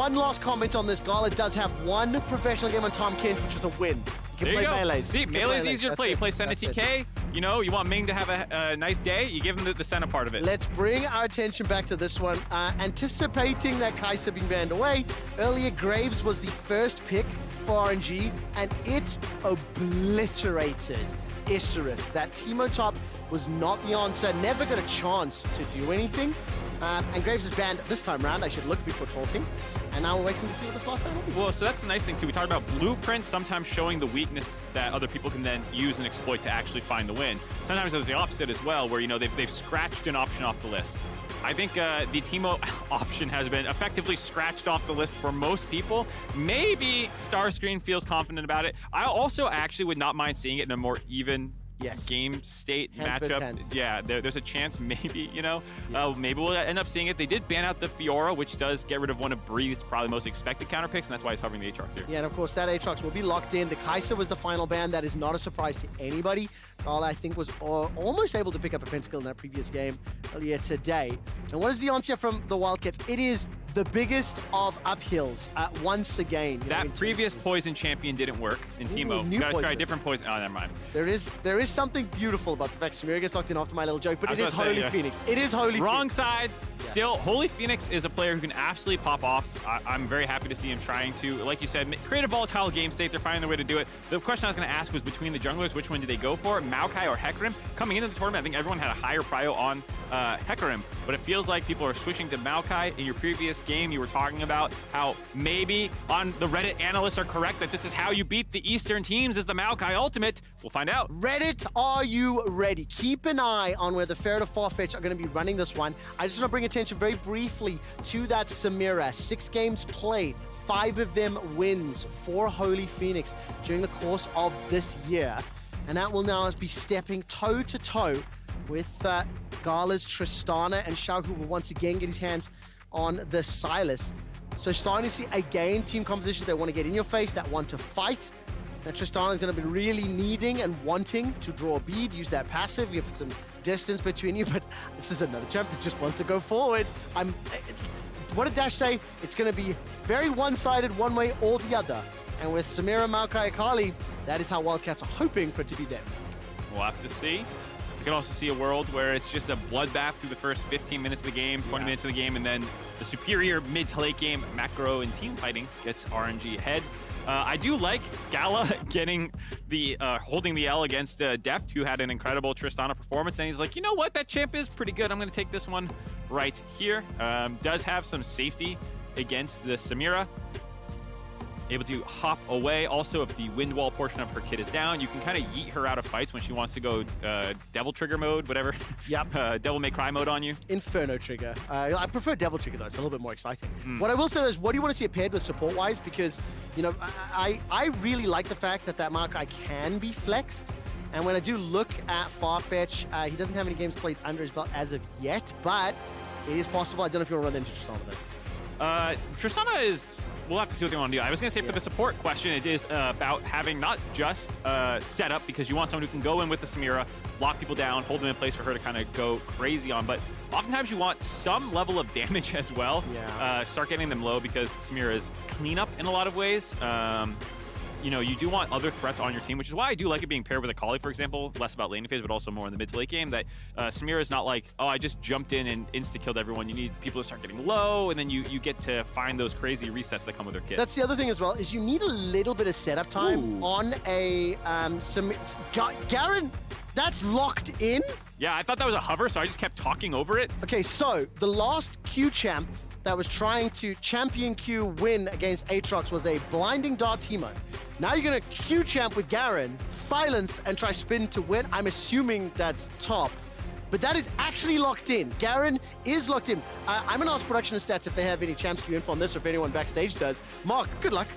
One last comment on this. Gala does have one professional game on Tom Kent, which is a win. There you go. Melees. See, Melee's easier to play. You play Senna TK. You know, you want Ming to have a nice day, you give him the Senna part of it. Let's bring our attention back to this one. Anticipating that Kai'Sa being banned away, earlier Graves was the first pick for RNG, and it obliterated Isurus. That Teemo top was not the answer, never got a chance to do anything. And Graves is banned this time around. I should look before talking. And now we're waiting to see what this last ban will be. Well, so that's the nice thing too. We talked about blueprints, sometimes showing the weakness that other people can then use and exploit to actually find the win. Sometimes there's the opposite as well, where, you know, they've scratched an option off the list. I think the Teemo option has been effectively scratched off the list for most people. Maybe Starscreen feels confident about it. I also actually would not mind seeing it in a more even game state matchup. Yeah, there's a chance maybe, you know, maybe we'll end up seeing it. They did ban out the Fiora, which does get rid of one of Breeze's probably most expected counter picks, and that's why he's hovering the Aatrox here. Yeah, and of course that Aatrox will be locked in. The Kai'Sa was the final ban. That is not a surprise to anybody. Gala, I think, was almost able to pick up a pentakill in that previous game earlier today. And what is the answer from the Wildcats? It is the biggest of uphills once again. That previous poison champion didn't work in Teemo. You gotta try a different poison. Oh, never mind. There is something beautiful about the fact Samira gets locked in after my little joke, but it is Holy Phoenix. It is Holy Phoenix. Wrong side. Still, Holy Phoenix is a player who can absolutely pop off. I'm very happy to see him trying to, like you said, create a volatile game state. They're finding their way to do it. The question I was going to ask was between the junglers, which one did they go for? Maokai or Hecarim? Coming into the tournament, I think everyone had a higher prio on Hecarim, but it feels like people are switching to Maokai. In your previous game, you were talking about how maybe on the Reddit analysts are correct that this is how you beat the Eastern teams is the Maokai ultimate. We'll find out. Reddit, are you ready? Keep an eye on where the Ferret of Farfetch are going to be running this one. I just want to bring attention very briefly to that Samira. 6 games played, 5 of them wins for Holy Phoenix during the course of this year. And that will now be stepping toe-to-toe with Gala's Tristana, and Shao, who will once again get his hands on the Silas. So starting to see again team compositions that want to get in your face, that want to fight. That Tristana is going to be really needing and wanting to draw a bead, use that passive, you put some distance between you, but this is another champ that just wants to go forward. What did Dash say? It's going to be very one-sided, one way or the other. And with Samira, Maokai, Akali, that is how Wildcats are hoping for it to be them. We'll have to see. We can also see a world where it's just a bloodbath through the first 15 minutes of the game, 20 minutes of the game, and then the superior mid to late game macro and team fighting gets RNG ahead. I do like Gala getting the holding the L against Deft, who had an incredible Tristana performance, and he's like, you know what, that champ is pretty good. I'm going to take this one right here. Does have some safety against the Samira. Able to hop away. Also, if the wind wall portion of her kit is down, you can kind of yeet her out of fights when she wants to go devil trigger mode, whatever. Yep. Devil may cry mode on you. Inferno trigger. I prefer devil trigger though. It's a little bit more exciting. What I will say is, what do you want to see it paired with support wise? Because, you know, I really like the fact that Maokai can be flexed. And when I do look at Farfetch, he doesn't have any games played under his belt as of yet, but it is possible. I don't know if you want to run into Tristana though. Tristana is... We'll have to see what they want to do. I was going to say for the support question, it is about having not just setup, because you want someone who can go in with the Samira, lock people down, hold them in place for her to kind of go crazy on, but oftentimes you want some level of damage as well. Start getting them low, because Samira is cleanup in a lot of ways. You know, you do want other threats on your team, which is why I do like it being paired with Akali, for example. Less about laning phase, but also more in the mid to late game. That Samira is not like, oh, I just jumped in and insta-killed everyone. You need people to start getting low, and then you get to find those crazy resets that come with their kit. That's the other thing as well, is you need a little bit of setup time on a Garen. That's locked in? Yeah, I thought that was a hover, so I just kept talking over it. Okay, so the last Q champ that was trying to champion Q win against Aatrox was a blinding dart Teemo. Now you're going to Q champ with Garen, silence, and try spin to win. I'm assuming that's top. But that is actually locked in. Garen is locked in. I'm going to ask production and stats if they have any champs Q info on this, or if anyone backstage does. Mark, good luck.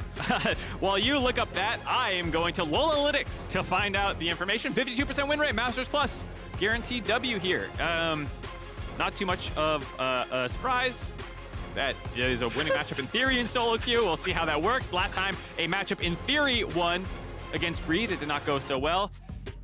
While you look up that, I am going to Lolalytics to find out the information. 52% win rate, Masters Plus. Guaranteed W here. Not too much of a surprise. That is a winning matchup in theory in solo queue. We'll see how that works. Last time a matchup in theory won against Breathe. It did not go so well.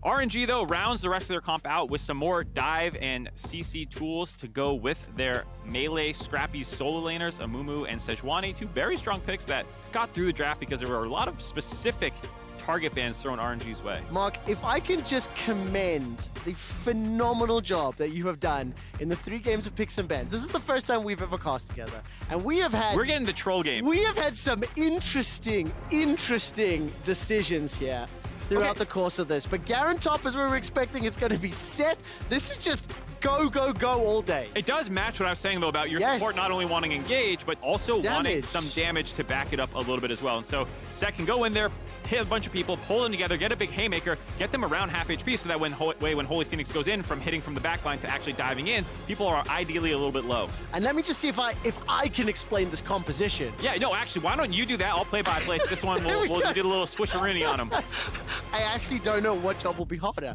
RNG, though, rounds the rest of their comp out with some more dive and CC tools to go with their melee scrappy solo laners, Amumu and Sejuani, two very strong picks that got through the draft because there were a lot of specific target bans thrown RNG's way. Mark, if I can just commend the phenomenal job that you have done in the 3 games of picks and bans. This is the first time we've ever cast together. And we have had... We're getting the troll game. We have had some interesting decisions here throughout the course of this. But Garen top, as we were expecting, it's going to be set. This is just go, go, go all day. It does match what I was saying, though, about your support not only wanting engage, but also wanting some damage to back it up a little bit as well. And so Sett can go in there, hit a bunch of people, pull them together, get a big haymaker, get them around half HP so that when Holy Phoenix goes in from hitting from the backline to actually diving in, people are ideally a little bit low. And let me just see if I can explain this composition. Yeah, no, actually, why don't you do that? I'll play by play. This one, we'll do a little switcheroony on them. I actually don't know what job will be harder.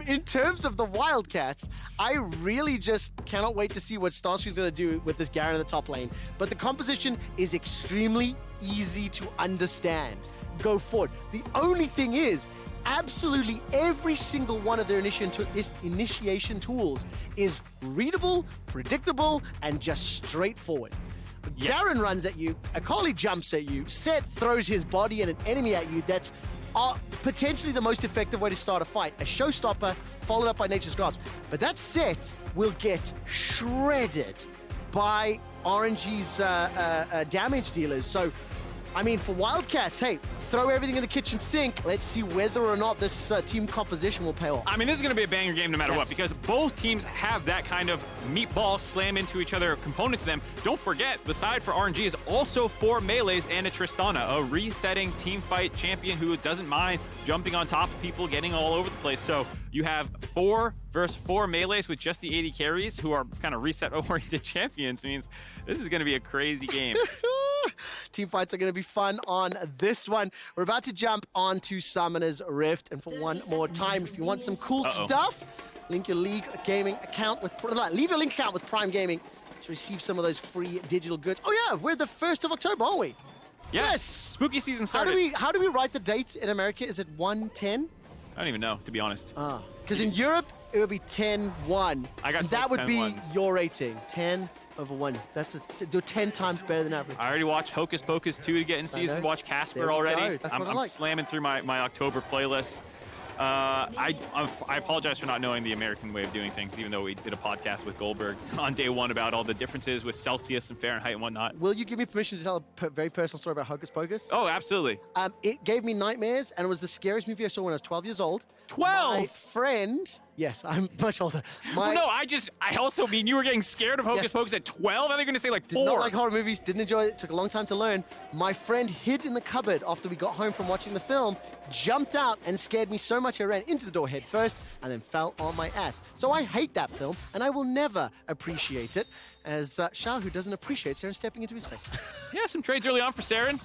In terms of the Wildcats, I really just cannot wait to see what Starscream's going to do with this Garen in the top lane. But the composition is extremely easy to understand. Go forward. The only thing is, absolutely every single one of their initiation tools is readable, predictable, and just straightforward. Yes. Garen runs at you, Akali jumps at you, Sett throws his body and an enemy at you. That's potentially the most effective way to start a fight. A showstopper followed up by Nature's Grasp. But that Sett will get shredded by RNG's damage dealers. So, I mean, for Wildcats, hey, throw everything in the kitchen sink. Let's see whether or not this team composition will pay off. I mean, this is going to be a banger game no matter what, because both teams have that kind of meatball slam into each other component to them. Don't forget, the side for RNG is also 4 melees and a Tristana, a resetting team fight champion who doesn't mind jumping on top of people, getting all over the place. So you have 4 versus 4 melees with just the 80 carries who are kind of reset-oriented champions. Means this is going to be a crazy game. Team fights are going to be fun on this one. We're about to jump onto Summoner's Rift, and for one more time, if you want some cool stuff, link your League Gaming account with leave your link account with Prime Gaming to receive some of those free digital goods. Oh yeah, we're the 1st of October, aren't we? Yes. Spooky season started. How do we write the date in America? Is it 1/10? I don't even know, to be honest. Because in Europe it would be 10/1. That would be your rating. 10/1. Do 10 times better than average. I already watched Hocus Pocus 2 to get in season. Watch Casper already. I'm slamming through my October playlist. I apologize for not knowing the American way of doing things, even though we did a podcast with Goldberg on day 1 about all the differences with Celsius and Fahrenheit and whatnot. Will you give me permission to tell a very personal story about Hocus Pocus? Oh, absolutely. It gave me nightmares, and it was the scariest movie I saw when I was 12 years old. 12? My friend... Yes, I'm much older. No, I also mean you were getting scared of Hocus Pocus at 12? I thought you were going to say like 4. Did not like horror movies, didn't enjoy it, took a long time to learn. My friend hid in the cupboard after we got home from watching the film, jumped out and scared me so much I ran into the door head first and then fell on my ass. So I hate that film, and I will never appreciate it, as Shah, who doesn't appreciate Saren stepping into his face. Yeah, some trades early on for Saren.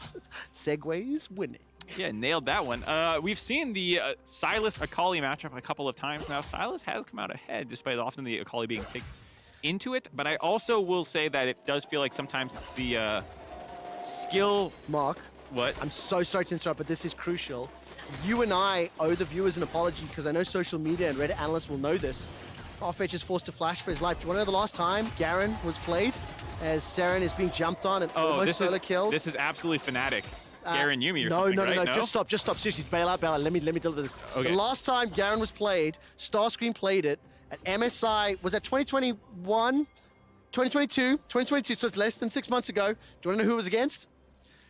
Segways winning. Yeah, nailed that one. We've seen the Sylas-Akali matchup a couple of times now. Sylas has come out ahead, despite often the Akali being picked into it. But I also will say that it does feel like sometimes it's the skill... Mark. What? I'm so sorry to interrupt, but this is crucial. You and I owe the viewers an apology, because I know social media and Reddit analysts will know this. Farfetch is forced to flash for his life. Do you want to know the last time Garen was played as Saren is being jumped on and almost solo killed? This is absolutely Fnatic. Garen Yumi or no, something, no, right? no, just stop. Seriously, bail out. Let me deliver this. Okay. The last time Garen was played, Starscream played it at MSI, was that 2021? 2022, so it's less than 6 months ago. Do you want to know who it was against?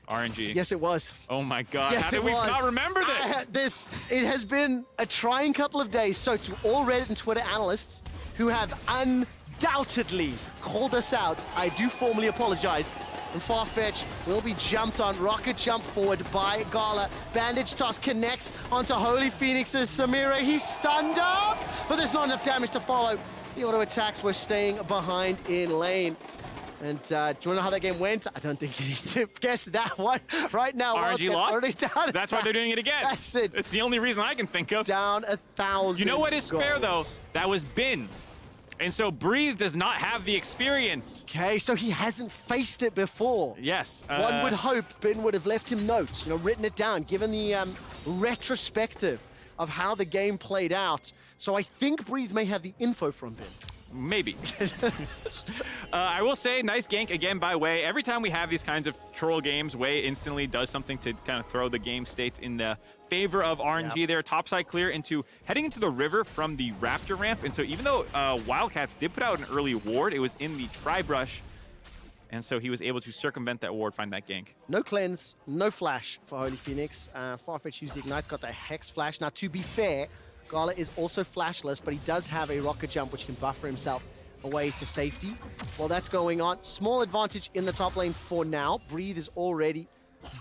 RNG. Yes, it was. Oh my God, yes, how did we not remember this? It has been a trying couple of days, so to all Reddit and Twitter analysts who have undoubtedly called us out, I do formally apologize. And Farfetch will be jumped on. Rocket jump forward by Gala. Bandage toss connects onto Holy Phoenix's Samira. He's stunned up, but there's not enough damage to follow. The auto attacks were staying behind in lane. And do you want to know how that game went? I don't think you need to guess that one right now. RNG lost? Down That's why they're doing it again. That's it. It's the only reason I can think of. Down 1,000 You know what is goals. fair, though? That was Bin. And so Breathe does not have the experience. Okay, so he hasn't faced it before. Yes. One would hope Ben would have left him notes, written it down, given the retrospective of how the game played out. So I think Breathe may have the info from him. Maybe. I will say, nice gank again by Wei. Every time we have these kinds of troll games, Wei instantly does something to kind of throw the game state in the favor of RNG there. Topside clear heading into the river from the Raptor ramp. And so even though Wildcats did put out an early ward, it was in the tri-brush. And so he was able to circumvent that ward, find that gank. No cleanse, no flash for Holy Phoenix. Farfetch used the Ignite, got the Hex flash. Now, to be fair, Gala is also flashless, but he does have a rocket jump which can buffer himself away to safety. While that's going on, small advantage in the top lane for now. Breathe is already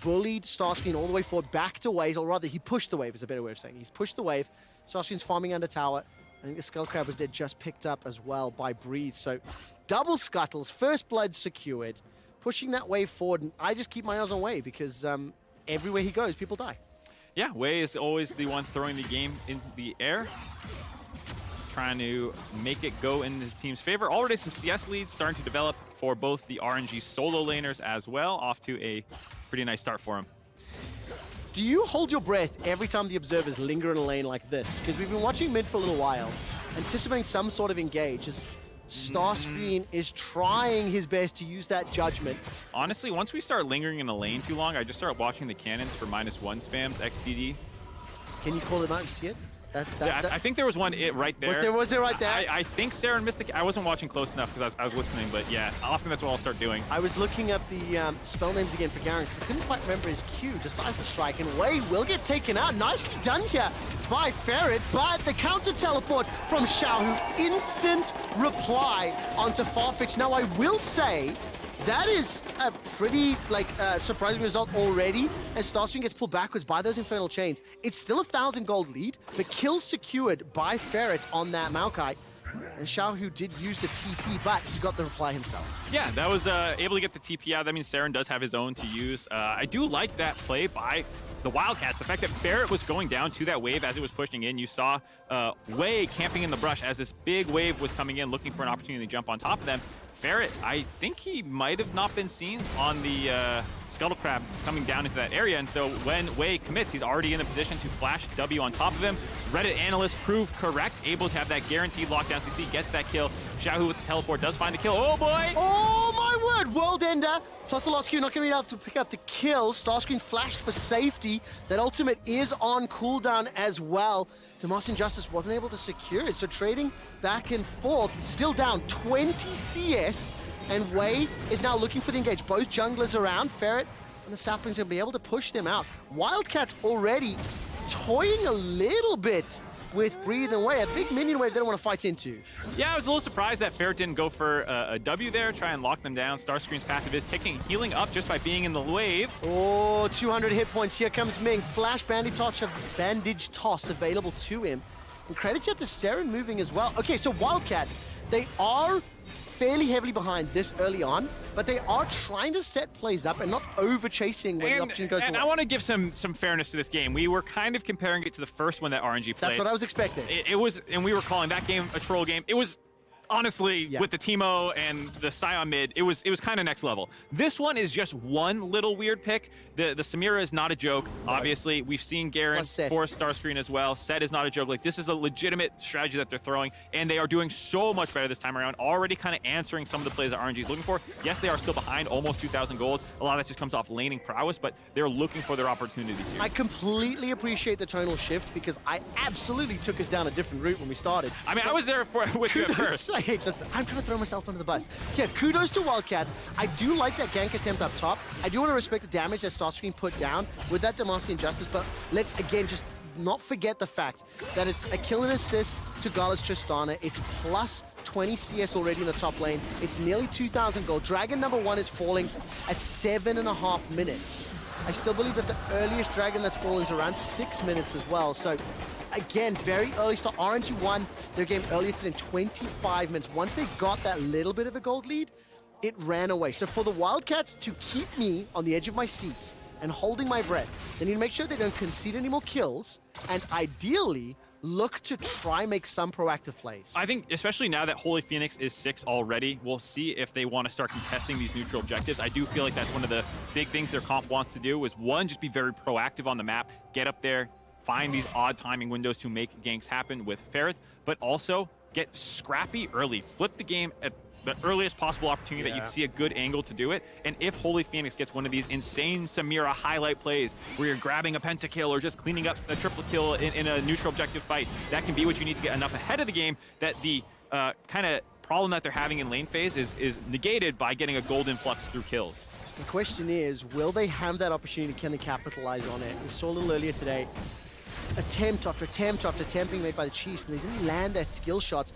bullied Starscreen all the way forward, back to wave, or rather he pushed the wave is a better way of saying it. He's pushed the wave. Starscreen's farming under tower. I think the Skull Crab was there just picked up as well by Breathe. So double scuttles, first blood secured, pushing that wave forward, and I just keep my eyes on Wei because everywhere he goes, people die. Yeah, Wei is always the one throwing the game in the air, trying to make it go in his team's favor. Already some CS leads starting to develop for both the RNG solo laners as well. Off to a pretty nice start for him. Do you hold your breath every time the observers linger in a lane like this? Because we've been watching mid for a little while, anticipating some sort of engage. As Starscreen is trying his best to use that judgment. Honestly, once we start lingering in a lane too long, I just start watching the cannons for -1 spams XDD. Can you call it out? You see it? I think there was one right there. Was there right there? I think Sarah and Mystic. I wasn't watching close enough because I was listening, but yeah, often that's what I'll start doing. I was looking up the spell names again for Garen because I couldn't quite remember his Q. Decisive strike, and Wei will get taken out. Nicely done here by Ferret, but the counter teleport from Xiaohu, instant reply onto Farfetch. Now I will say, that is a pretty surprising result already as Starscreen gets pulled backwards by those Infernal Chains. It's still a 1,000 gold lead. The kill secured by Ferret on that Maokai. And Xiaohu did use the TP, but he got the reply himself. Yeah, that was able to get the TP out. That means Saren does have his own to use. I do like that play by the Wildcats. The fact that Ferret was going down to that wave as it was pushing in. You saw Wei camping in the brush as this big wave was coming in, looking for an opportunity to jump on top of them. Ferret, I think he might have not been seen on the Scuttle Crab coming down into that area, and so when Wei commits, he's already in a position to flash W on top of him. Reddit analyst proved correct, able to have that guaranteed lockdown CC, gets that kill. Xiaohu with the teleport does find a kill. Oh boy! Oh my word! World Ender plus the last Q, not going to be able to pick up the kill. Starscreen flashed for safety. That ultimate is on cooldown as well. Demacian Justice wasn't able to secure it, so trading back and forth, still down 20 CS, and Wei is now looking for the engage. Both junglers around, Ferret and the Saplings will be able to push them out. Wildcats already toying a little bit with Breathe and Wei, a big minion wave they don't want to fight into. Yeah, I was a little surprised that Ferret didn't go for a W there, try and lock them down. Starscreen's passive is healing up just by being in the wave. Oh, 200 hit points. Here comes Ming. Flash bandage toss available to him. And credit yet to Saren moving as well. Okay, so Wildcats, they are fairly heavily behind this early on, but they are trying to set plays up and not over chasing when the opportunity goes And away. I want to give some fairness to this game. We were kind of comparing it to the first one that RNG played. That's what I was expecting. It was, and we were calling that game a troll game. It was honestly, with the Teemo and the Scion mid, it was kind of next level. This one is just one little weird pick. The Samira is not a joke. Obviously, we've seen Garen force Starscreen as well. Set is not a joke. Like, this is a legitimate strategy that they're throwing, and they are doing so much better this time around, already kind of answering some of the plays that RNG is looking for. Yes, they are still behind, almost 2,000 gold. A lot of that just comes off laning prowess, but they're looking for their opportunities here. I completely appreciate the tonal shift because I absolutely took us down a different route when we started. I mean, I was there with you at first. Listen, I'm trying to throw myself under the bus. Yeah, kudos to Wildcats. I do like that gank attempt up top. I do want to respect the damage that Starscreen put down with that Demacian Justice, but let's again just not forget the fact that it's a kill and assist to Gala's Tristana. It's plus 20 CS already in the top lane. It's nearly 2,000 gold. Dragon number 1 is falling at 7.5 minutes. I still believe that the earliest dragon that's fallen is around 6 minutes as well. So again, very early start. RNG won their game earlier today in 25 minutes. Once they got that little bit of a gold lead, it ran away. So for the Wildcats to keep me on the edge of my seats and holding my breath, they need to make sure they don't concede any more kills and ideally look to try make some proactive plays. I think, especially now that Holy Phoenix is 6 already, we'll see if they want to start contesting these neutral objectives. I do feel like that's one of the big things their comp wants to do is, one, just be very proactive on the map, get up there, find these odd timing windows to make ganks happen with Ferret, but also get scrappy early. Flip the game at the earliest possible opportunity that you see a good angle to do it. And if Holy Phoenix gets one of these insane Samira highlight plays where you're grabbing a pentakill or just cleaning up a triple kill in a neutral objective fight, that can be what you need to get enough ahead of the game that the kind of problem that they're having in lane phase is negated by getting a golden flux through kills. The question is, will they have that opportunity? Can they capitalize on it? We saw a little earlier today, attempt after attempt after attempt being made by the Chiefs, and they didn't land their skill shots.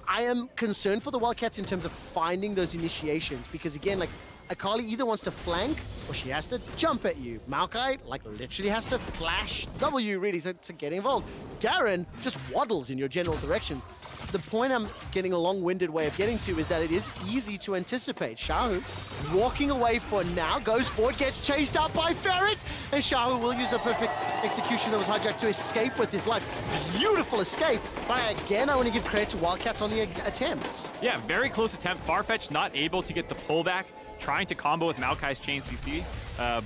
I am concerned for the Wildcats in terms of finding those initiations, because again, like, Akali either wants to flank or she has to jump at you. Maokai, like, literally has to flash W, really, to get involved. Garen just waddles in your general direction. The point I'm getting a long-winded way of getting to is that it is easy to anticipate. Shahu walking away for now, goes forward, gets chased out by Ferret, and Shahu will use the perfect execution that was hijacked to escape with his life. Beautiful escape, but again, I want to give credit to Wildcats on the attempts. Yeah, very close attempt. Farfetch not able to get the pullback, trying to combo with Maokai's chain CC,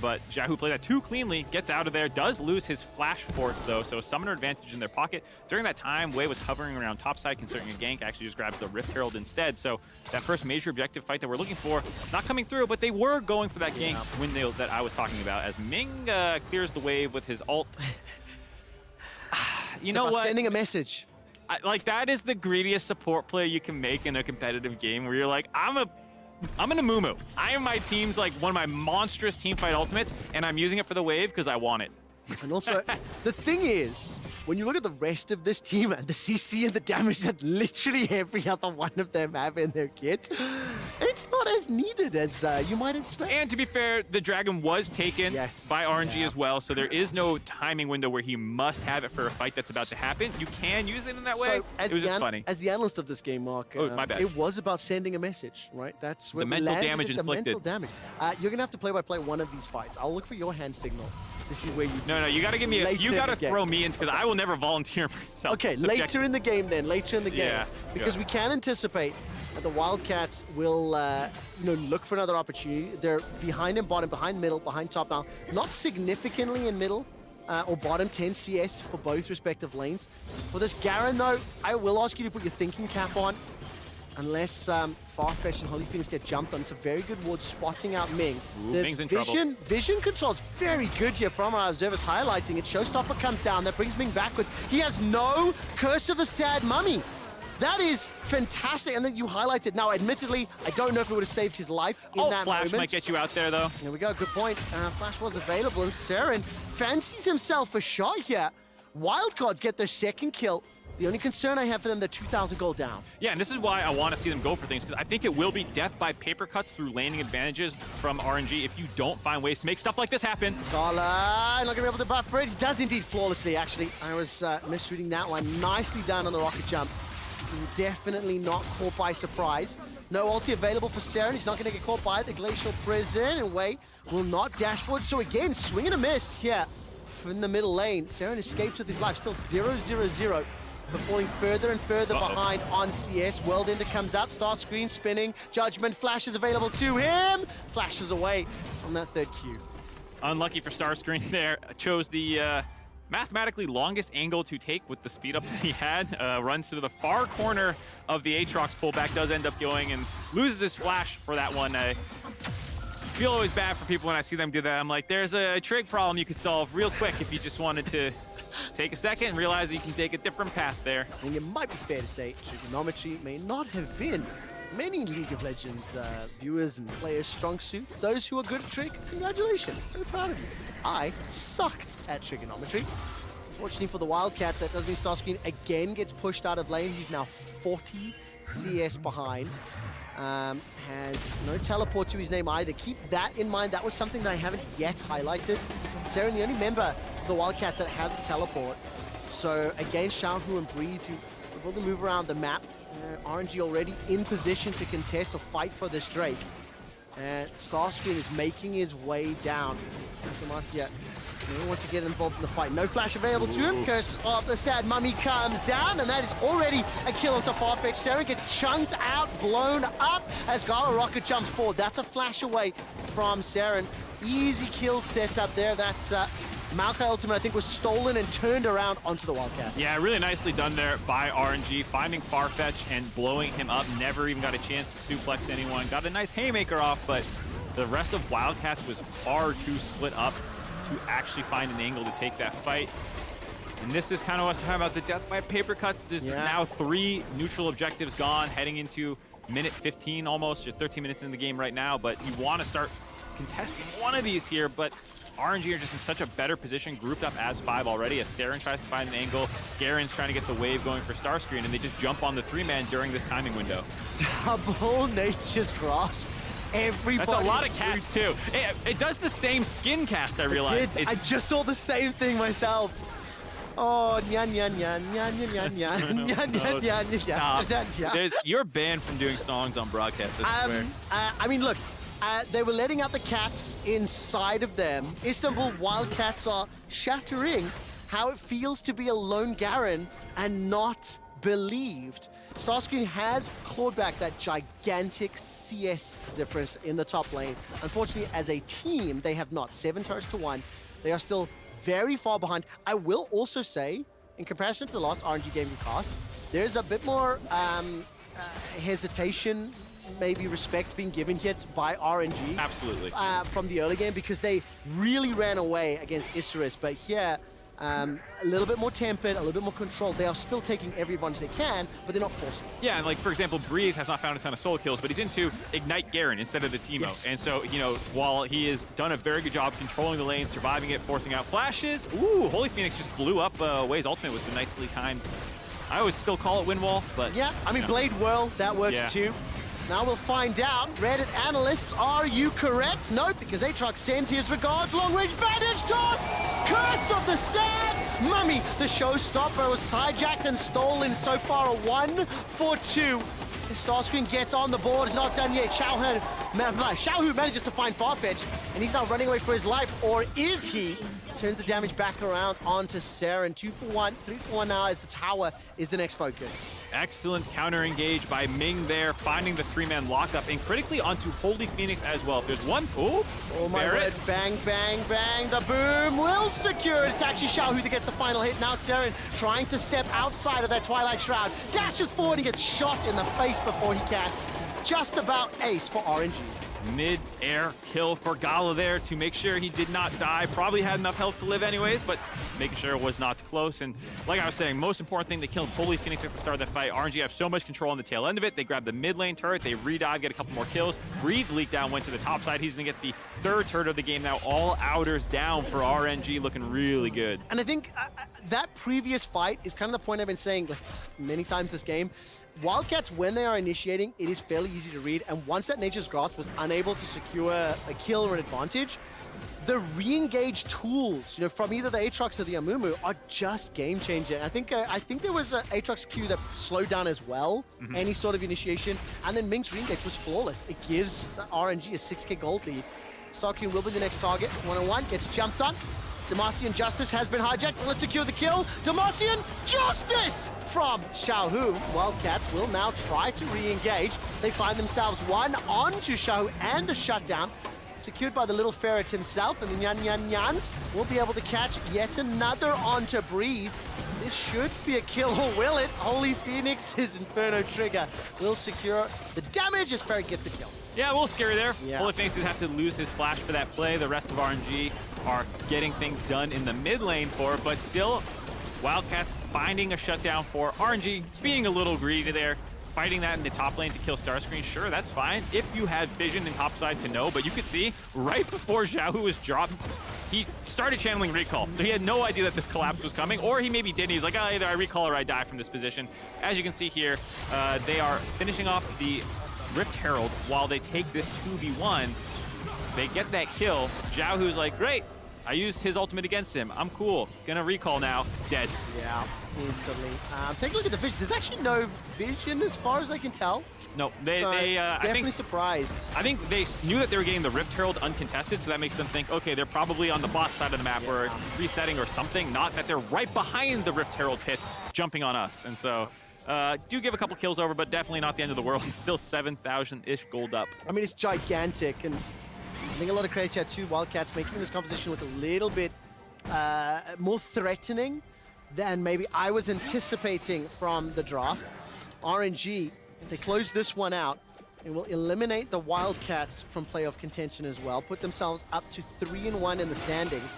but Xiaohu played that too cleanly, gets out of there, does lose his flash force though, so summoner advantage in their pocket. During that time, Wei was hovering around topside, considering a gank, actually just grabs the Rift Herald instead, so that first major objective fight that we're looking for, not coming through, but they were going for that gank windmill that I was talking about, as Ming clears the wave with his ult. You know what? Sending a message. Like, that is the greediest support play you can make in a competitive game, where you're like, I'm an Amumu. I am my team's, like, one of my monstrous teamfight ultimates, and I'm using it for the wave because I want it. And also, the thing is, when you look at the rest of this team and the CC and the damage that literally every other one of them have in their kit, it's not as needed as you might expect. And to be fair, the Dragon was taken by RNG as well, so there is no timing window where he must have it for a fight that's about to happen. You can use it in that way. It was just funny. As the analyst of this game, Mark, my bad. It was about sending a message, right? That's where the mental damage inflicted. The mental damage. You're going to have to play-by-play one of these fights. I'll look for your hand signal. This is where you... No, you gotta give me you gotta throw me into, because I will never volunteer myself. Okay, later in the game then, later in the game. Yeah. Because we can anticipate that the Wildcats will, look for another opportunity. They're behind in bottom, behind middle, behind top now. Not significantly in middle or bottom, 10 CS for both respective lanes. For this Garen though, I will ask you to put your thinking cap on. Unless Farfetch and Holy Phoenix get jumped on. It's a very good ward spotting out Ming. Ming's in trouble. Vision control is very good here from our observers highlighting it. Showstopper comes down. That brings Ming backwards. He has no Curse of the Sad Mummy. That is fantastic. And then you highlighted. Now, admittedly, I don't know if it would have saved his life in that Flash moment. might get you out there, though. There we go. Good point. Flash was available. And Seren fancies himself a shot here. Wildcards get their second kill. The only concern I have for them, they're 2,000 gold down. Yeah, and this is why I want to see them go for things, because I think it will be death by paper cuts through landing advantages from RNG if you don't find ways to make stuff like this happen. Gala, not going to be able to buff for it. He does indeed flawlessly, actually. I was misreading that one. Nicely done on the rocket jump. Definitely not caught by surprise. No ulti available for Seren. He's not going to get caught by the Glacial Prison, and Wei will not dash forward. So again, swing and a miss here from the middle lane. Seren escapes with his life, still 0-0-0. But falling further and further behind on CS. World Ender comes out, Star Screen spinning. Judgment Flash is available to him. Flashes away on that third Q. Unlucky for Starscreen there. Chose the mathematically longest angle to take with the speed up that he had. Runs to the far corner of the Aatrox pullback, does end up going and loses his flash for that one. I feel always bad for people when I see them do that. I'm like, there's a trig problem you could solve real quick if you just wanted to take a second and realize that you can take a different path there. And it might be fair to say trigonometry may not have been many League of Legends viewers and players' strong suit. Those who are good at trig, congratulations. Very proud of you. I sucked at trigonometry. Unfortunately for the Wildcats, that does mean Starscreen again gets pushed out of lane. He's now 40 CS behind. Has no teleport to his name either. Keep that in mind. That was something that I haven't yet highlighted. Seren, the only member of the Wildcats that has a teleport. So again, Xiaohu and Breathe, who will able to move around the map. RNG already in position to contest or fight for this Drake. And Starscreen is making his way down. Demacia doesn't want to get involved in the fight. No flash available to him because the Sad Mummy comes down, and that is already a kill onto Farfetch. Seren gets chunked out, blown up as Gala Rocket jumps forward. That's a flash away from Seren. Easy kill set up there. That Maokai ultimate, I think, was stolen and turned around onto the Wildcat. Yeah, really nicely done there by RNG, finding Farfetch and blowing him up. Never even got a chance to suplex anyone. Got a nice haymaker off, but the rest of Wildcats was far too split up to actually find an angle to take that fight. And this is kind of what's talking about the death by paper cuts. This is now 3 neutral objectives gone, heading into minute 15 almost. You're 13 minutes in the game right now, but you want to start contesting one of these here, but RNG are just in such a better position, grouped up as 5 already, as Saren tries to find an angle. Garen's trying to get the wave going for Starscreen, and they just jump on the 3-man during this timing window. Double Nature's Grasp. Everybody. That's a lot of cats, too. It does the same skin cast, I realized. I just saw the same thing myself. Oh, nyan, nyan, nyan, nyan, nyan, nyan, nyan, nyan, nyan, nyan, nyan. You're banned from doing songs on broadcast, I swear. I mean, look, they were letting out the cats inside of them. Istanbul Wildcats are shattering how it feels to be a lone Garen and not believed. Starscreen has clawed back that gigantic CS difference in the top lane. Unfortunately, as a team, they have not. 7 turrets to 1. They are still very far behind. I will also say, in comparison to the last RNG game we cast, there's a bit more hesitation, maybe respect being given here by RNG. Absolutely. From the early game, because they really ran away against Isurus. But here, a little bit more tempered, a little bit more controlled. They are still taking every advantage they can, but they're not forcing. Yeah, and like, for example, Breathe has not found a ton of solo kills, but he's into Ignite Garen instead of the Teemo. Yes. And so, you know, while he has done a very good job controlling the lane, surviving it, forcing out flashes, ooh, Holy Phoenix just blew up Wei's ultimate with the nicely timed, I would still call it win wall, but... Yeah, I mean, Blade Whirl, that worked too. Now we'll find out. Reddit analysts, are you correct? No, because Aatrox sends his regards. Long-range bandage toss! Curse of the Sad Mummy! The showstopper was hijacked and stolen. So far, a 1 for 2. The Starscreen gets on the board. It's not done yet. Xiaohu manages to find Farfetch, and he's now running away for his life. Or is he? Turns the damage back around onto Saren. 2 for 1, 3 for 1 now as the tower is the next focus. Excellent counter engage by Ming there, finding the 3-man lockup, and critically onto Holy Phoenix as well. If there's one, oh my word, bang, bang, bang, the boom will secure it. It's actually Xiaohu that gets the final hit. Now Saren trying to step outside of that Twilight Shroud, dashes forward and gets shot in the face before he can. Just about ace for RNG. Mid-air kill for Gala there to make sure he did not die. Probably had enough health to live anyways, but making sure it was not close. And like I was saying, most important thing, they killed Holy Phoenix at the start of that fight. RNG have so much control on the tail end of it. They grabbed the mid lane turret, they redive, get a couple more kills. Breathe leaked down, went to the top side. He's gonna get the 3rd turret of the game now. All outers down for RNG, looking really good. And I think that previous fight is kind of the point I've been saying like many times this game. Wildcats, when they are initiating, it is fairly easy to read, and once that Nature's Grasp was unable to secure a kill or an advantage, the re-engage tools, you know, from either the Aatrox or the Amumu are just game-changing. I think there was an Aatrox Q that slowed down as well, any sort of initiation, and then Ming's re-engage was flawless. It gives RNG a 6k gold lead. Starscreen will be the next target. 1-on-1, gets jumped on. Demacian Justice has been hijacked. Let's secure the kill. Demacian Justice from Xiaohu. Wildcats will now try to re-engage. They find themselves one onto Xiaohu and a shutdown. Secured by the little ferret himself, and the Nyan Nyan Nyans will be able to catch yet another onto Breathe. This should be a kill, or will it? Holy Phoenix, his Inferno trigger will secure the damage as Ferret gets the kill. Yeah, a little scary there. Yeah. Holy Phoenix did have to lose his flash for that play. The rest of RNG are getting things done in the mid lane for it, but still, Wildcats finding a shutdown for RNG, being a little greedy there. Fighting that in the top lane to kill Starscreen, sure, that's fine. If you had vision in topside to know, but you could see right before Xiaohu was dropped, he started channeling recall. So he had no idea that this collapse was coming, or he maybe didn't. He's like, oh, either I recall or I die from this position. As you can see here, they are finishing off the Rift Herald while they take this 2v1. They get that kill. Xiaohu's like, great, I used his ultimate against him. I'm cool. Gonna recall now. Dead. Yeah, instantly. Take a look at the vision. There's actually no vision as far as I can tell. No, definitely surprised. I think they knew that they were getting the Rift Herald uncontested, so that makes them think, okay, they're probably on the bot side of the map or resetting or something, not that they're right behind the Rift Herald pit jumping on us. And so, do give a couple kills over, but definitely not the end of the world. Still 7,000-ish gold up. I mean, it's gigantic, and I think a lot of credit here to Wildcats making this composition look a little bit more threatening than maybe I was anticipating from the draft. RNG, if they close this one out, it will eliminate the Wildcats from playoff contention as well, put themselves up to 3-1 in the standings.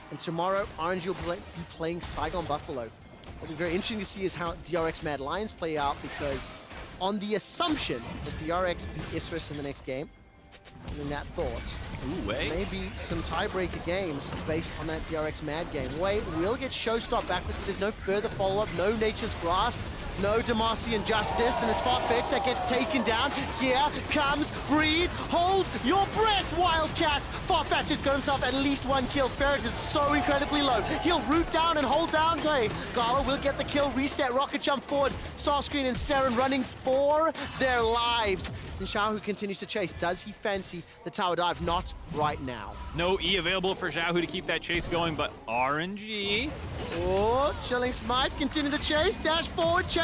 And tomorrow, RNG will be playing Saigon Buffalo. What'll be very interesting to see is how DRX Mad Lions play out, because on the assumption that DRX beat Isris in the next game, in that thought, maybe some tiebreaker games based on that DRX Mad game. Wait, we'll get Showstop backwards, but there's no further follow-up, no Nature's Grasp, no Demacian Justice, and it's Farfetch that gets taken down. Here comes Breathe. Hold your breath, Wildcats. Farfetch has got himself at least one kill. Ferret is so incredibly low. He'll root down and hold down. Gala will get the kill. Reset. Rocket jump forward. Starscreen and Saren running for their lives. And Xiao, who continues to chase. Does he fancy the tower dive? Not right now. No E available for Xiaohu to keep that chase going, but RNG. Oh, Chilling Smite continue to chase. Dash forward, chains.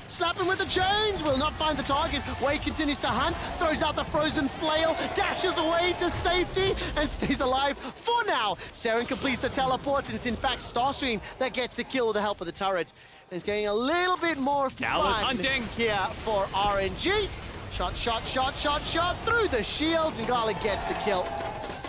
Slap him with the chains. Will not find the target. Wei continues to hunt. Throws out the frozen flail. Dashes away to safety and stays alive for now. Saren completes the teleport, and it's in fact Starstream that gets the kill with the help of the turret. And it's getting a little bit more Gala's fun hunting here for RNG. Shot through the shields, and Gala gets the kill.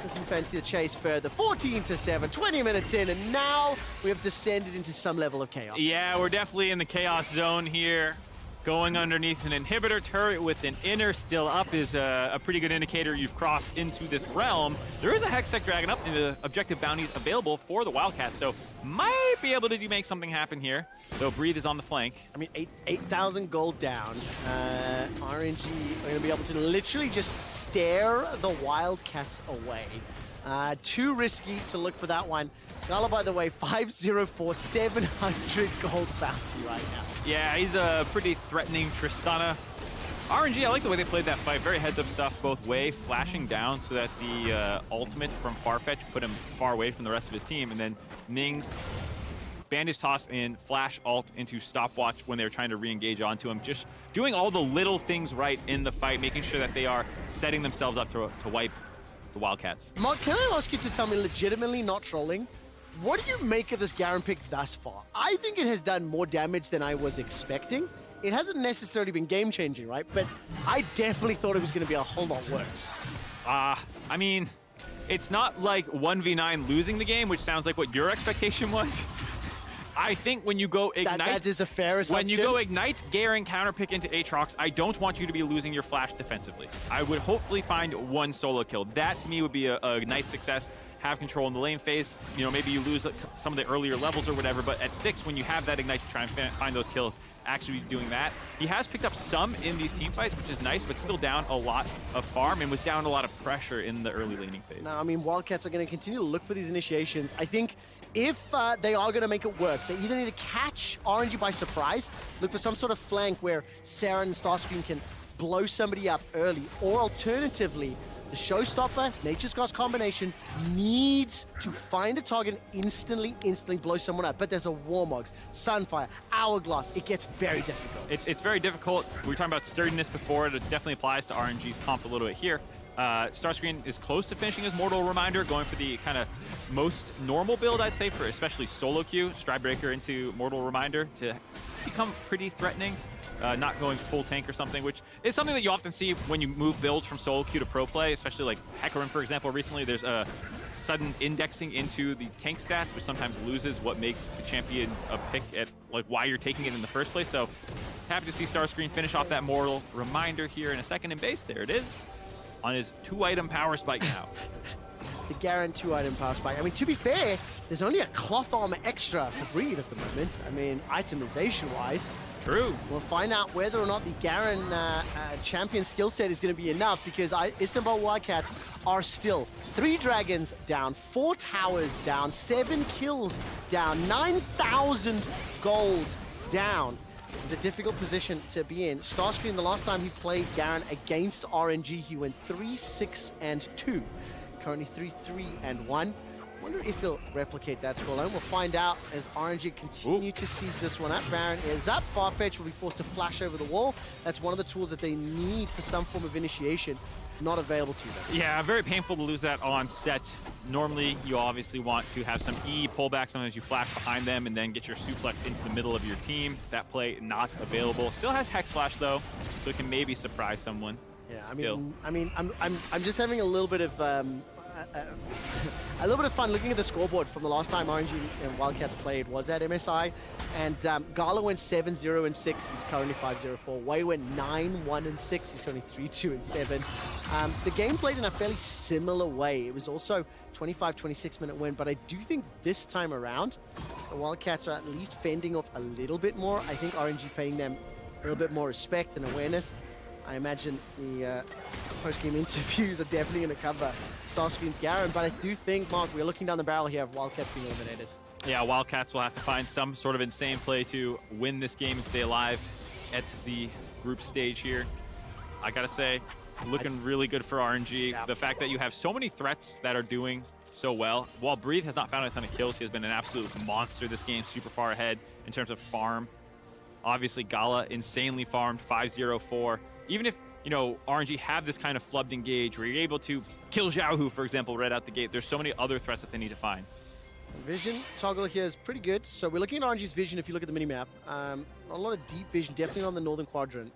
Doesn't fancy the chase further. 14-7, 20 minutes in, and now we have descended into some level of chaos. Yeah, we're definitely in the chaos zone here. Going underneath an inhibitor turret with an inner still up is a pretty good indicator you've crossed into this realm. There is a Hextech Dragon up and the objective bounties available for the Wildcats, so might be able to make something happen here. Though Breathe is on the flank. I mean, 8,000 gold down. RNG are going to be able to literally just stare the Wildcats away. Too risky to look for that one. Gala, by the way, 504, 700 gold bounty right now. Yeah, he's a pretty threatening Tristana. RNG, I like the way they played that fight. Very heads-up stuff both way, flashing down so that the ultimate from Farfetch put him far away from the rest of his team, and then Ning's bandage toss and flash ult into stopwatch when they were trying to re-engage onto him. Just doing all the little things right in the fight, making sure that they are setting themselves up to wipe the Wildcats. Mark, can I ask you to tell me, legitimately not trolling, what do you make of this Garen pick thus far? I think it has done more damage than I was expecting. It hasn't necessarily been game-changing, right? But I definitely thought it was going to be a whole lot worse. I mean, it's not like 1v9 losing the game, which sounds like what your expectation was. I think when you go Ignite... That is a fair assumption. When you go Ignite, Garen, counterpick into Aatrox, I don't want you to be losing your flash defensively. I would hopefully find one solo kill. That, to me, would be a nice success. Have control in the lane phase. You know, maybe you lose some of the earlier levels or whatever, but at 6, when you have that Ignite to try and find those kills, actually doing that. He has picked up some in these team fights, which is nice, but still down a lot of farm and was down a lot of pressure in the early laning phase. Now, I mean, Wildcats are going to continue to look for these initiations. I think if they are going to make it work, they either need to catch RNG by surprise, look for some sort of flank where Saren and Starscream can blow somebody up early, or alternatively, the Showstopper, Nature's Grasp combination needs to find a target and instantly blow someone up. But there's a Warmogs, Sunfire, Hourglass. It gets very difficult. It's very difficult. We were talking about sturdiness before. It definitely applies to RNG's comp a little bit here. Starscreen is close to finishing his Mortal Reminder, going for the kind of most normal build, I'd say, for especially solo queue. Stridebreaker into Mortal Reminder to become pretty threatening. Not going full tank or something, which is something that you often see when you move builds from solo queue to pro play, especially like Hecarim, for example. Recently, there's a sudden indexing into the tank stats, which sometimes loses what makes the champion a pick at like why you're taking it in the first place. So happy to see Starscreen finish off that Mortal Reminder here in a second in base. There it is on his 2-item power spike now. The Garen 2-item power spike. I mean, to be fair, there's only a cloth armor extra for Breathe at the moment. I mean, itemization-wise. True. We'll find out whether or not the Garen champion skill set is going to be enough, because Istanbul Wildcats are still 3 dragons down, 4 towers down, 7 kills down, 9,000 gold down. It's a difficult position to be in. Starscreen, the last time he played Garen against RNG, he went 3-6-2. Currently 3-3-1. I wonder if he'll replicate that scoreline. We'll find out as RNG continue to siege this one up. Baron is up. Farfetch will be forced to flash over the wall. That's one of the tools that they need for some form of initiation. not available to them. Yeah, very painful to lose that on set. Normally, you obviously want to have some E pullback. Sometimes you flash behind them and then get your suplex into the middle of your team. That play not available. Still has Hex Flash though, so it can maybe surprise someone. Yeah, I'm just having a little bit of fun looking at the scoreboard from the last time RNG and Wildcats played was at MSI, and Gala went 7-0-6. He's currently 5-0-4. Wei went 9-1-6. He's currently 3-2-7. The game played in a fairly similar way. It was also 25-26 minute win, but I do think this time around the Wildcats are at least fending off a little bit more. I think RNG paying them a little bit more respect and awareness. I imagine the post-game interviews are definitely going to cover Starscream's Garen, but I do think, Mark, we're looking down the barrel here of Wildcats being eliminated. Yeah, Wildcats will have to find some sort of insane play to win this game and stay alive at the group stage here. I gotta say, looking really good for RNG. Yeah. The fact that you have so many threats that are doing so well. While Breathe has not found a ton of kills, he has been an absolute monster this game, super far ahead in terms of farm. Obviously, Gala insanely farmed, 5-0-4. Even if, you know, RNG have this kind of flubbed engage where you're able to kill Xiaohu, for example, right out the gate, there's so many other threats that they need to find. Vision toggle here is pretty good. So we're looking at RNG's vision if you look at the minimap. A lot of deep vision, definitely on the northern quadrant.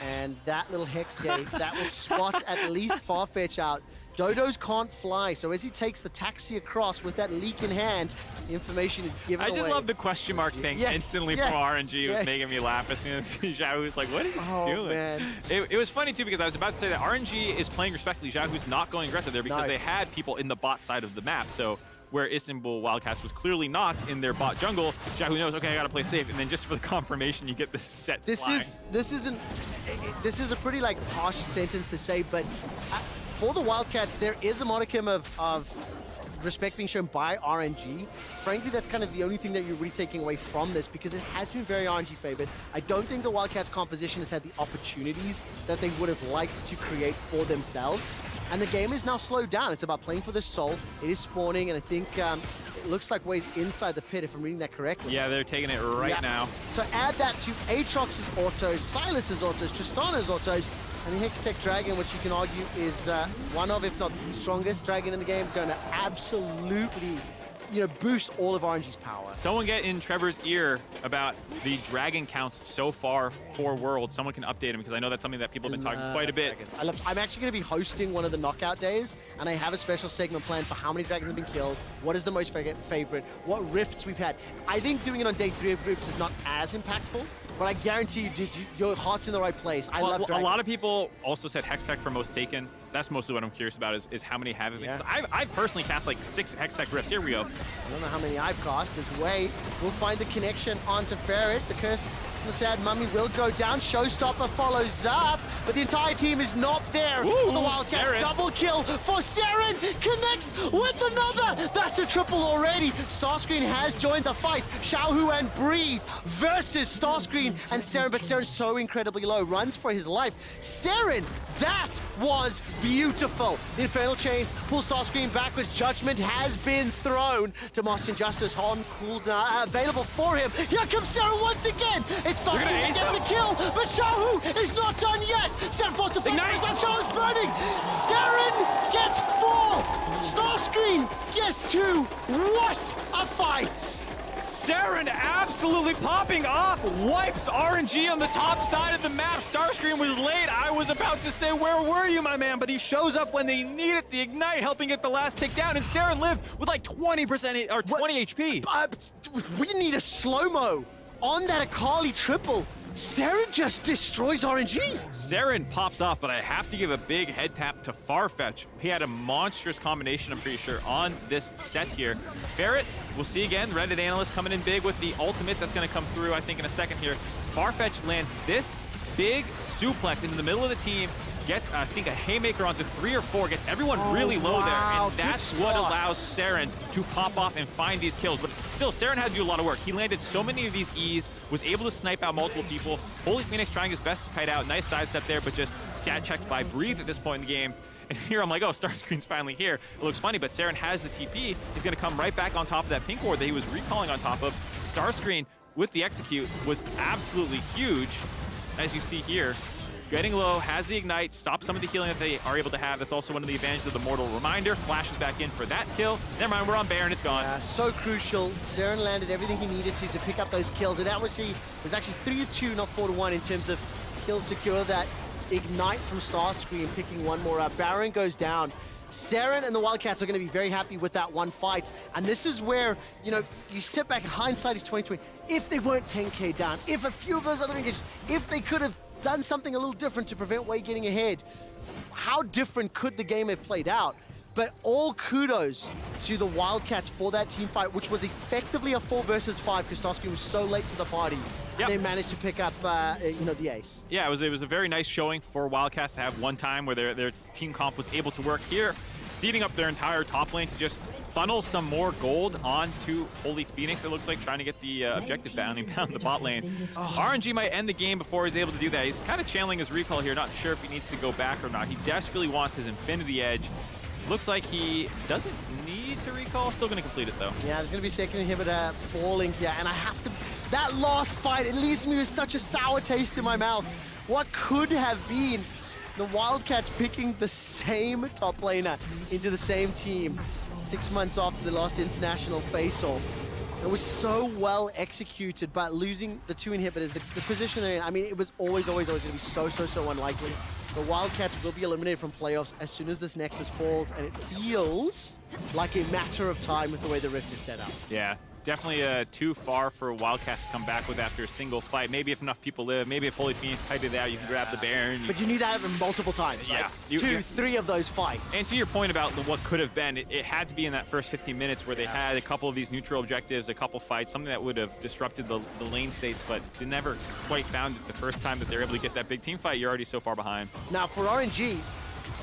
And that little hex gate, that will spot at least Farfetch out. Dodos can't fly, so as he takes the taxi across with that leak in hand, the information is given away. I did love the question mark thing instantly from RNG. It was making me laugh as soon as Xiaohu was like, what is he doing? Man. It was funny, too, because I was about to say that RNG is playing respectfully. Xiaohu's not going aggressive there because they had people in the bot side of the map. So where Istanbul Wildcats was clearly not in their bot jungle, Xiaohu knows, okay, I got to play safe. And then just for the confirmation, you get this set This is a pretty, like, harsh sentence to say, but for the Wildcats, there is a modicum of respect being shown by RNG. Frankly, that's kind of the only thing that you're really taking away from this, because it has been very RNG favored. I don't think the Wildcats composition has had the opportunities that they would have liked to create for themselves. And the game is now slowed down. It's about playing for the soul. It is spawning, and I think it looks like Wei's inside the pit, if I'm reading that correctly. Yeah, they're taking it right now. So add that to Aatrox's autos, Silas's autos, Tristana's autos, and the Hextech Dragon, which you can argue is one of, if not the strongest dragon in the game, going to absolutely, you know, boost all of RNG's power. Someone get in Trevor's ear about the dragon counts so far for Worlds. Someone can update him, because I know that's something that people have been talking quite a bit. I'm actually going to be hosting one of the knockout days, and I have a special segment planned for how many dragons have been killed, what is the most favorite, what rifts we've had. I think doing it on day 3 of groups is not as impactful, but I guarantee you, dude, your heart's in the right place. I love dragons. A lot of people also said Hextech for most taken. That's mostly what I'm curious about is how many have it. Yeah. I've personally cast like 6 Hextech rifts. Here we go. I don't know how many I've cast. This way, we'll find the connection onto Ferret. The curse from the Sad Mummy will go down. Showstopper follows up, but the entire team is not there. Ooh, the Wildcats Saren. double kill for Saren. Connects with another. That's a triple already. Starscreen has joined the fight. Xiaohu and Breathe versus Starscreen and Saren, but Saren's so incredibly low. Runs for his life. Saren, that was beautiful. The Infernal Chains pull Starscreen backwards. Judgment has been thrown to Master Injustice on cooldown available for him. Here comes Saren once again. It's Starscreen that gets the kill, but Xiaohu is not done yet. Saren forced to fight. Xiaohu's burning. Saren gets 4. Starscreen gets 2. What a fight! Saren absolutely popping off, wipes RNG on the top side of the map. Starscream was late. I was about to say, where were you, my man? But he shows up when they need it, the Ignite, helping get the last tick down. And Saren lived with like 20% or 20 HP. We need a slow-mo on that Akali triple. Saren just destroys RNG. Saren pops off, but I have to give a big head tap to Farfetch. He had a monstrous combination, I'm pretty sure, on this set here. Ferret, we'll see again. Reddit analyst coming in big with the ultimate that's going to come through, I think, in a second here. Farfetch lands this big suplex into the middle of the team, gets, I think, a haymaker onto 3 or 4, gets everyone really low there, and that's what allows Saren to pop off and find these kills. But still, Saren had to do a lot of work. He landed so many of these E's, was able to snipe out multiple people. Holy Phoenix trying his best to kite out. Nice sidestep there, but just stat checked by Breathe at this point in the game. And here I'm like, oh, Starscreen's finally here. It looks funny, but Saren has the TP. He's going to come right back on top of that pink ward that he was recalling on top of. Starscreen with the execute was absolutely huge, as you see here. getting low, has the ignite, stops some of the healing that they are able to have. That's also one of the advantages of the Mortal Reminder. Flashes back in for that kill. Never mind, we're on Baron, it's gone. So crucial. Saren landed everything he needed to pick up those kills. And that was actually 3-2, not 4-1 in terms of kills secure. That ignite from Starscream, picking one more up. Baron goes down. Saren and the Wildcats are going to be very happy with that one fight. And this is where, you know, you sit back in hindsight is 2020. If they weren't 10K down, if a few of those other engages, if they could have done something a little different to prevent Wei getting ahead, how different could the game have played out? But all kudos to the Wildcats for that team fight, which was effectively a 4 versus 5 because Starscream was so late to the party. Yep. They managed to pick up, you know, the ace. Yeah, it was a very nice showing for Wildcats to have one time where their team comp was able to work here, seeding up their entire top lane to just funnel some more gold onto Holy Phoenix, it looks like, trying to get the objective bounding down the bot lane. RNG might end the game before he's able to do that. He's kind of channeling his recall here, not sure if he needs to go back or not. He desperately wants his Infinity Edge. Looks like he doesn't need to recall. Still going to complete it, though. Yeah, there's going to be second inhibitor falling here, and I have to... That last fight, it leaves me with such a sour taste in my mouth. What could have been the Wildcats picking the same top laner into the same team 6 months after the last international face-off. It was so well executed, but losing the 2 inhibitors, the position they're in, I mean, it was always going to be so unlikely. The Wildcats will be eliminated from playoffs as soon as this Nexus falls, and it feels like a matter of time with the way the Rift is set up. Yeah, definitely too far for Wildcats to come back with after a single fight. Maybe if enough people live, maybe if Holy Phoenix tied it out, you can grab the Baron. But you need to have him multiple times, right? Yeah. 2, 3 of those fights. And to your point about what could have been, it had to be in that first 15 minutes where they had a couple of these neutral objectives, a couple fights, something that would have disrupted the lane states, but they never quite found it the first time that they're able to get that big team fight. You're already so far behind. Now for RNG,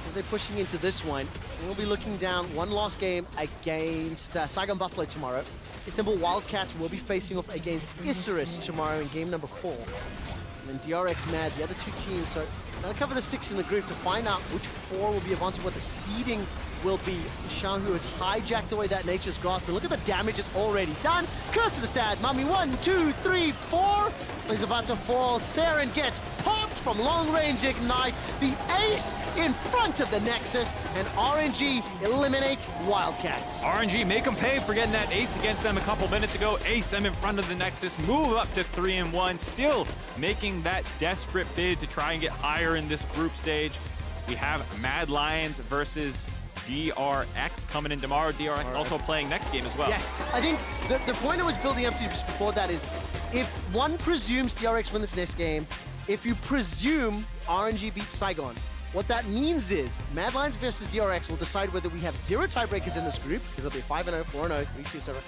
as they're pushing into this one, we'll be looking down one last game against Saigon Buffalo tomorrow. Istanbul Wildcats will be facing off against Isurus tomorrow in game number 4. And then DRX Mad, the other 2 teams. So they'll cover the 6 in the group to find out which 4 will be advancing, what the seeding will be. Xianghu has hijacked away that Nature's Grasp, but look at the damage it's already done. Curse of the Sad Mummy, 1, 2, 3, 4. He's about to fall. Saren gets popped from long-range ignite. The ace in front of the Nexus, and RNG eliminate Wildcats. RNG, make them pay for getting that ace against them a couple minutes ago. Ace them in front of the Nexus, move up to 3-1, still making that desperate bid to try and get higher in this group stage. We have Mad Lions versus DRX coming in tomorrow. DRX also playing next game as well. Yes, I think the point I was building up to just before that is, if one presumes DRX win this next game, if you presume RNG beats Saigon, what that means is Mad Lions versus DRX will decide whether we have 0 tiebreakers in this group, because it'll be 5-0, 4-0, 3-2, 7.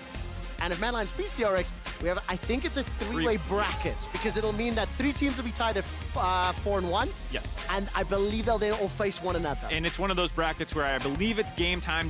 And if Mad Lions beats DRX, we have, I think it's a 3-way bracket, because it'll mean that 3 teams will be tied at 4-1. Yes. And I believe they'll then all face one another. And it's one of those brackets where I believe it's game time